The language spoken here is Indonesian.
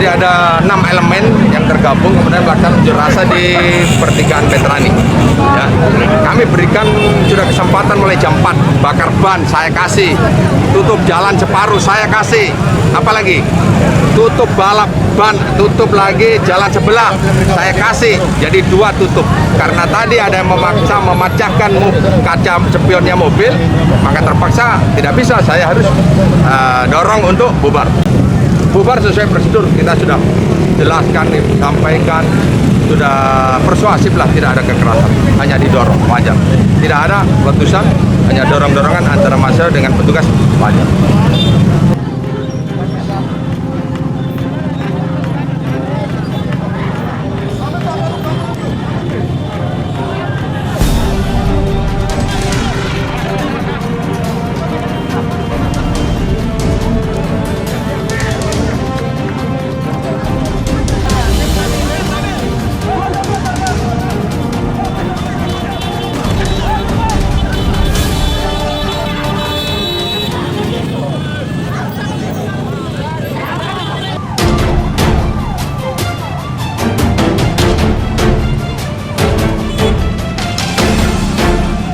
Jadi ada 6 elemen yang tergabung kemudian melakukan unjuk rasa di pertigaan Veterani. Ya, kami berikan sudah kesempatan mulai jam 4, bakar ban saya kasih, tutup jalan separuh saya kasih, apalagi tutup balap ban, tutup lagi jalan sebelah saya kasih, jadi 2 tutup. Karena tadi ada yang memaksa memecahkan kaca spionnya mobil, maka terpaksa tidak bisa, saya harus dorong untuk bubar. Bubar sesuai prosedur, kita sudah jelaskan, sampaikan, sudah persuasif lah, tidak ada kekerasan, hanya didorong, wajar. Tidak ada letusan, hanya dorong-dorongan antara massa dengan petugas, wajar.